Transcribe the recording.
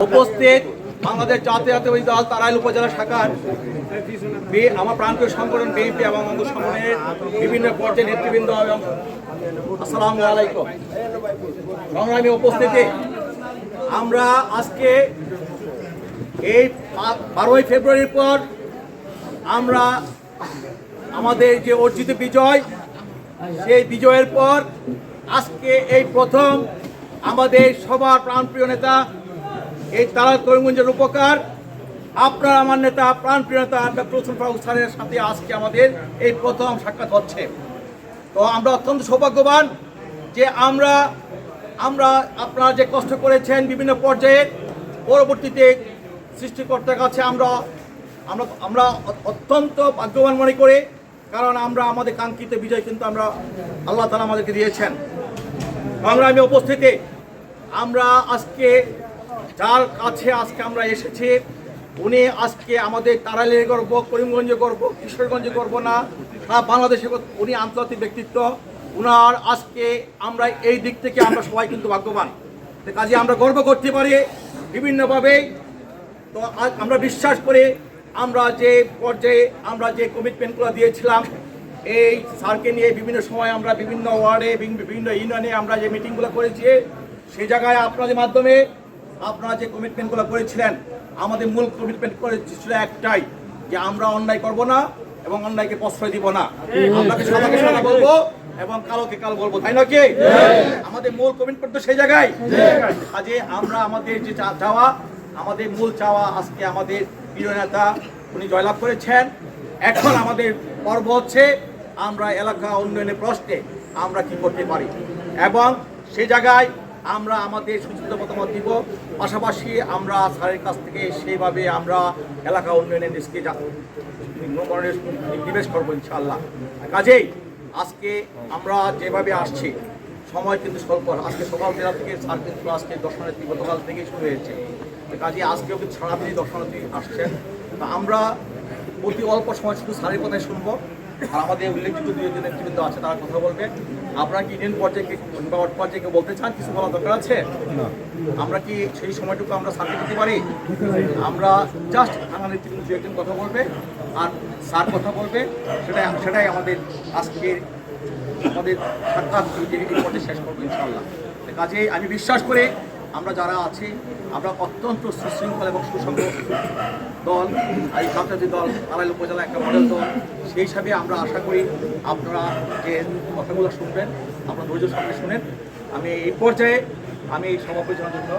উপস্থিত বাংলাদেশ জাতীয়তাবাদী দল তারাইল উপজেলা শাখার আমার প্রান্তীয় সংগঠন বিএনপি এবং অঙ্গ সংগঠনের বিভিন্ন পর্যায়ের নেতৃবৃন্দ এবং আসসালামু আলাইকুম সংগ্রামী উপস্থিতি। আমরা আজকে এই 12ই ফেব্রুয়ারির পর আমরা আমাদের যে অর্জিত বিজয়, সেই বিজয়ের পর আজকে এই প্রথম আমাদের সবার প্রাণপ্রিয় নেতা এই তারাইল করিমগঞ্জের উপকার আপনার আমার নেতা প্রাণপ্রিয় নেতা ডক্টর হোসেন ফারুক স্যারের সাথে আজকে আমাদের এই প্রথম সাক্ষাৎ হচ্ছে। তো আমরা অত্যন্ত সৌভাগ্যবান যে আমরা আপনারা যে কষ্ট করেছেন বিভিন্ন পর্যায়ে, পরবর্তীতে সৃষ্টিকর্তার কাছে আমরা অত্যন্ত ভাগ্যবান মনে করি, কারণ আমরা আমাদের কাঙ্ক্ষিত বিজয় কিন্তু আল্লাহ তাআলা আমাদেরকে দিয়েছেন। সংগ্রামী উপস্থিতি, আমরা আজকে যার কাছে আজকে আমরা এসেছি উনি আজকে আমাদের তারাইলের গর্ব, করিমগঞ্জের গর্ব, কিশোরগঞ্জের গর্ব না, সারা বাংলাদেশের উনি আন্তর্জাতিক ব্যক্তিত্ব। উনার আজকে আমরা এই দিক থেকে আমরা সবাই কিন্তু ভাগ্যবান, কাজে আমরা গর্ব করতে পারি বিভিন্নভাবে। তো আমরা বিশ্বাস করি আমরা যে পর্যায়ে আমরা যে কমিটমেন্টগুলো দিয়েছিলাম এই স্যারকে নিয়ে বিভিন্ন সময় আমরা বিভিন্ন ওয়ার্ডে বিভিন্ন ইউনিয়নে আমরা যে মিটিংগুলো করেছি, সেই জায়গায় আপনাদের মাধ্যমে আপনারা যে কমিটমেন্টগুলো করেছিলেন, আমাদের মূল কমিটমেন্ট করেছিল একটাই, যে আমরা অন্যায় করব না এবং অন্যায়কে প্রশ্রয় দিব না। আপনাকে সাদাকে সাদা বলবো এবং কালোকে কালো বলবো, তাই না কি? আমাদের মূল কমিটমেন্ট তো সেই জায়গায়। কাজে আমরা আমাদের যে চাওয়া, আমাদের মূল চাওয়া, আজকে আমাদের প্রিয় নেতা উনি জয়লাভ করেছেন। এখন আমাদের পর্ব হচ্ছে আমরা এলাকা উন্নয়নের প্রশ্নে আমরা কি করতে পারি এবং সেই জায়গায় আমরা আমাদের সুচিন্তিত মতামত দিব। পাশাপাশি আমরা স্যারের কাছ থেকে সেইভাবে আমরা এলাকা উন্নয়নের দিকে নিবেশ করবো ইনশাআল্লাহ। কাজেই আজকে আমরা যেভাবে আসছি সময় কিন্তু স্বল্প, আজকে সকাল বেলা থেকে স্যার কিন্তু আজকে দর্শনার্থী গতকাল থেকেই শুরু হয়েছে, কাজে আজকেও কিন্তু সারাদিনই দর্শনার্থী আসছেন। তা আমরা অতি অল্প সময় শুধু স্যারের কথাই শুনবো, আর আমাদের উল্লেখযোগ্য দুইজন নেতৃবৃন্দ আছে তারা কথা বলবে। আপনারা কি ইউনিয়ন পর্যায়ে বা ওয়ার্ড পর্যায়ে কেউ বলতে চান, কিছু বলার দরকার আছে? আমরা কি সেই সময়টুকু আমরা স্যারকে দিতে পারি? আমরা জাস্ট থানা নেতৃবৃন্দ দু একজন কথা বলবে আর স্যার কথা বলবে, সেটাই আমাদের আজকের আমাদের সাক্ষাৎ এই পর্যায়ে শেষ করবো ইনশাআল্লাহ। কাজেই আমি বিশ্বাস করি আমরা যারা আছি আমরা অত্যন্ত সুশৃঙ্খল এবং সুসংগত দল, এই জাতীয় দল তারাইল উপজেলা একটা মডেল দল। সেই হিসাবে আমরা আশা করি আপনারা যে কথাগুলো শুনবেন আপনারা ধৈর্যের সঙ্গে শুনেন। আমি এই পর্যায়ে আমি এই সভা পরিচালনার জন্য